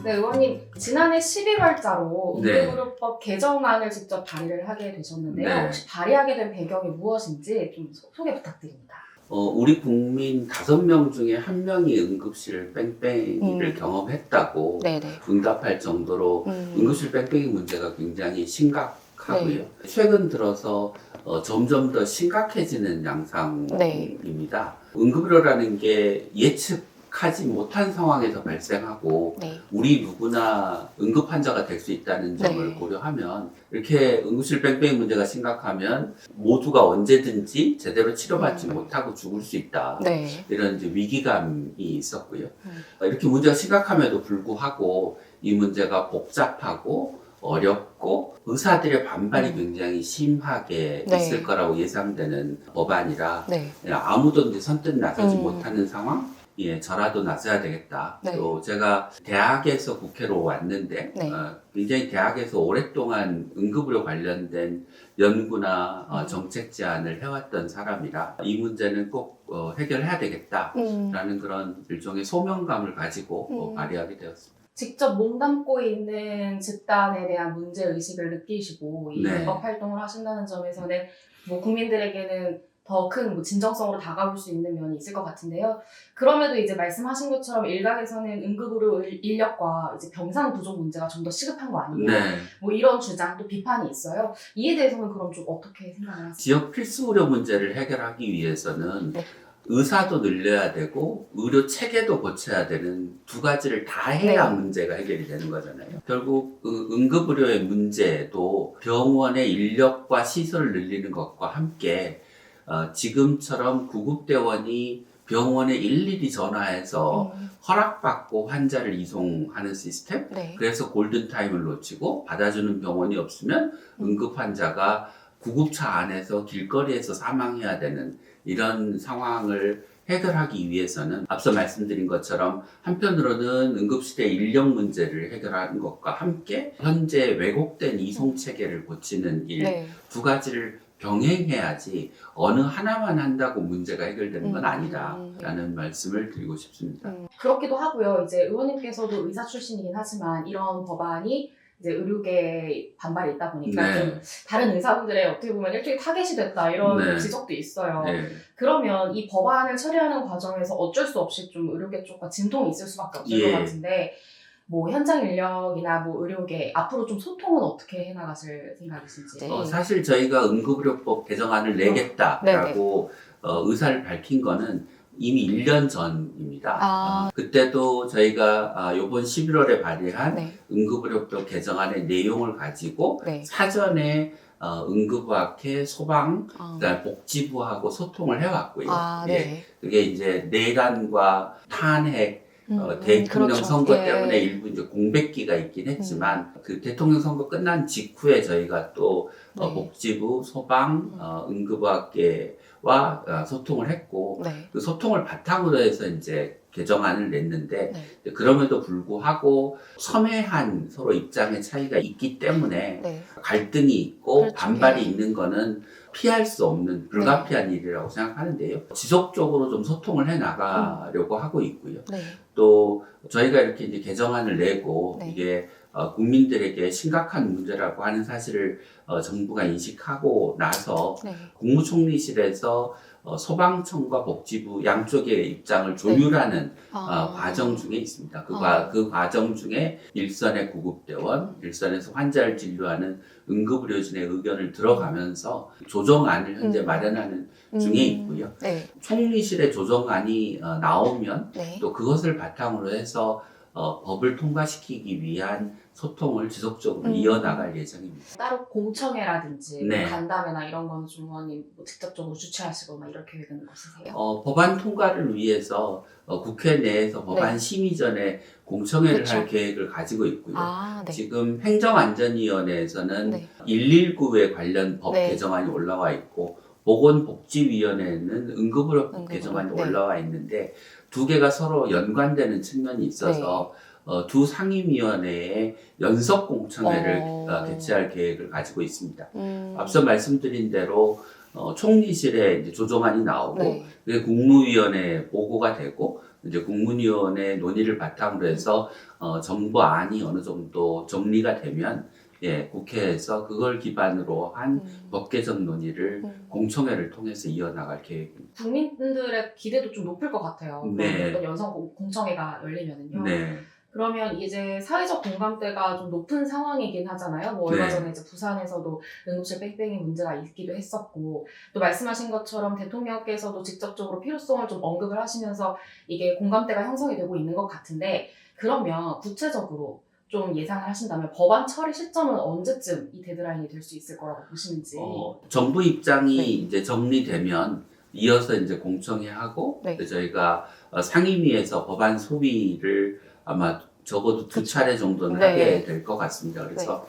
네, 의원님 지난해 12월자로 네. 응급의료법 개정안을 직접 발의를 하게 되셨는데요. 네. 혹시 발의하게 된 배경이 무엇인지 좀 소개 부탁드립니다. 우리 국민 5명 중에 1명이 응급실 뺑뺑이를 경험했다고 네네. 응답할 정도로 응급실 뺑뺑이 문제가 굉장히 심각하고요. 최근 들어서 점점 더 심각해지는 양상입니다. 응급의료라는 게 예측하지 못한 상황에서 발생하고 우리 누구나 응급 환자가 될 수 있다는 점을 고려하면 이렇게 응급실 뺑뺑이 문제가 심각하면 모두가 언제든지 제대로 치료받지 못하고 죽을 수 있다. 이런 이제 위기감이 있었고요. 이렇게 문제가 심각함에도 불구하고 이 문제가 복잡하고 어렵고 의사들의 반발이 굉장히 심하게 있을 거라고 예상되는 법안이라 아무도 이제 선뜻 나서지 못하는 상황? 예, 저라도 나서야 되겠다. 또 제가 대학에서 국회로 왔는데 굉장히 대학에서 오랫동안 응급의료 관련된 연구나 정책 제안을 해왔던 사람이라 이 문제는 꼭 해결해야 되겠다라는 그런 일종의 소명감을 가지고 발의하게 되었습니다. 직접 몸담고 있는 집단에 대한 문제의식을 느끼시고 이 법 활동을 하신다는 점에서는 뭐 국민들에게는 더 큰 진정성으로 다가올 수 있는 면이 있을 것 같은데요. 그럼에도 이제 말씀하신 것처럼 일각에서는 응급의료 인력과 이제 병상 부족 문제가 좀 더 시급한 거 아니냐. 뭐 이런 주장 또 비판이 있어요. 이에 대해서는 그럼 좀 어떻게 생각을 하세요? 지역 필수 의료 문제를 해결하기 위해서는 의사도 늘려야 되고 의료 체계도 고쳐야 되는 두 가지를 다 해야 문제가 해결이 되는 거잖아요. 결국 응급의료의 문제도 병원의 인력과 시설을 늘리는 것과 함께 지금처럼 구급대원이 병원에 일일이 전화해서 허락받고 환자를 이송하는 시스템? 그래서 골든타임을 놓치고 받아주는 병원이 없으면 응급 환자가 구급차 안에서 길거리에서 사망해야 되는 이런 상황을 해결하기 위해서는 앞서 말씀드린 것처럼 한편으로는 응급실의 인력 문제를 해결하는 것과 함께 현재 왜곡된 이송체계를 고치는 일 두 가지를 병행해야지 어느 하나만 한다고 문제가 해결되는 건 아니다라는 말씀을 드리고 싶습니다. 그렇기도 하고요. 이제 의원님께서도 의사 출신이긴 하지만 이런 법안이 이제 의료계에 반발이 있다 보니까 좀 다른 의사분들의 어떻게 보면 일종의 타겟이 됐다 이런 지적도 있어요. 그러면 이 법안을 처리하는 과정에서 어쩔 수 없이 좀 의료계 쪽과 진통이 있을 수밖에 없을 것 같은데 뭐 현장 인력이나 뭐 의료계 앞으로 좀 소통은 어떻게 해나가실 생각이신지? 사실 저희가 응급의료법 개정안을 내겠다라고 의사를 밝힌 거는 이미 1년 전입니다. 그때도 저희가 이번 11월에 발의한 응급의료법 개정안의 내용을 가지고 사전에 응급의학회, 소방, 그다음에 복지부하고 소통을 해왔고요. 그게 이제 내란과 탄핵, 대통령 선거 때문에 일부 이제 공백기가 있긴 했지만 그 대통령 선거 끝난 직후에 저희가 또 복지부, 소방, 응급의학계와 소통을 했고 그 소통을 바탕으로 해서 이제 개정안을 냈는데 그럼에도 불구하고 첨예한 서로 입장의 차이가 있기 때문에 갈등이 있고 반발이 있는 거는 피할 수 없는 불가피한 일이라고 생각하는데요. 지속적으로 좀 소통을 해 나가려고 하고 있고요. 또 저희가 이렇게 이제 개정안을 내고 이게 국민들에게 심각한 문제라고 하는 사실을 정부가 인식하고 나서 국무총리실에서 소방청과 복지부 양쪽의 입장을 조율하는 과정 중에 있습니다. 그 과정 중에 일선의 구급대원, 일선에서 환자를 진료하는 응급의료진의 의견을 들어가면서 조정안을 현재 마련하는 중에 있고요. 총리실의 조정안이 나오면 또 그것을 바탕으로 해서 법을 통과시키기 위한 소통을 지속적으로 이어나갈 예정입니다. 따로 공청회라든지 간담회나 이런 거는 좀 의원님 뭐 직접적으로 주최하시고 막 이럴 계획은 없으세요? 법안 통과를 위해서 국회 내에서 법안 심의 전에 공청회를 할 계획을 가지고 있고요. 지금 행정안전위원회에서는 119에 관련 법 개정안이 올라와 있고 보건복지위원회는 응급의료법 개정안이 올라와 있는데 두 개가 서로 연관되는 측면이 있어서 두 상임위원회에 연석 공청회를 개최할 계획을 가지고 있습니다. 앞서 말씀드린 대로 총리실에 이제 조정안이 나오고 그게 국무위원회에 보고가 되고 이제 국문위원회 논의를 바탕으로 해서 정부안이 어느 정도 정리가 되면 예, 국회에서 그걸 기반으로 한 법 개정 논의를 공청회를 통해서 이어나갈 계획입니다. 국민들의 기대도 좀 높을 것 같아요. 네. 어떤 여성 공청회가 열리면은요. 네. 그러면 이제 사회적 공감대가 좀 높은 상황이긴 하잖아요. 뭐 얼마 네. 전에 이제 부산에서도 응급실 뺑뺑이 문제가 있기도 했었고, 또 말씀하신 것처럼 대통령께서도 직접적으로 필요성을 좀 언급을 하시면서 이게 공감대가 형성이 되고 있는 것 같은데, 그러면 구체적으로 좀 예상을 하신다면 법안 처리 시점은 언제쯤 이 데드라인이 될 수 있을 거라고 보시는지. 정부 입장이 이제 정리되면 이어서 이제 공청회하고 저희가 상임위에서 법안 소위를 아마 적어도 2차례 정도는 하게 될 것 같습니다. 그래서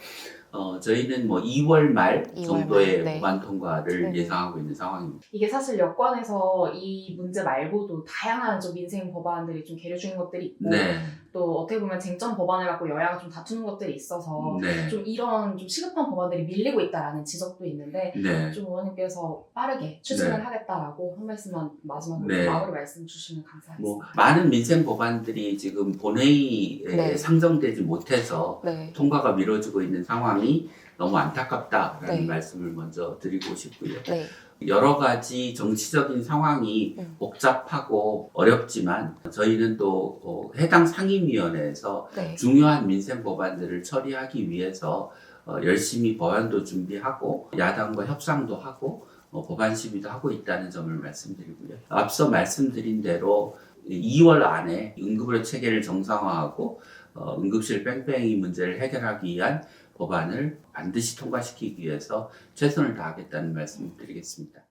저희는 뭐 2월 말 정도의 법안 통과를 예상하고 있는 상황입니다. 이게 사실 여권에서 이 문제 말고도 다양한 좀 민생 법안들이 좀 계류 중인 것들이 있고, 또 어떻게 보면 쟁점 법안을 갖고 여야가 좀 다투는 것들이 있어서 좀 이런 좀 시급한 법안들이 밀리고 있다라는 지적도 있는데, 좀 의원님께서 빠르게 추진을 하겠다라고 한 말씀만 마지막으로 마무리 말씀 주시면 감사하겠습니다. 많은 민생 법안들이 지금 본회의에 상정되지 못해서 통과가 미뤄지고 있는 상황이 너무 안타깝다라는 말씀을 먼저 드리고 싶고요. 여러 가지 정치적인 상황이 복잡하고 어렵지만 저희는 또 해당 상임위원회에서 중요한 민생 법안들을 처리하기 위해서 열심히 법안도 준비하고 야당과 협상도 하고 법안 시비도 하고 있다는 점을 말씀드리고요. 앞서 말씀드린 대로 2월 안에 응급의료 체계를 정상화하고 응급실 뺑뺑이 문제를 해결하기 위한 법안을 반드시 통과시키기 위해서 최선을 다하겠다는 말씀을 드리겠습니다.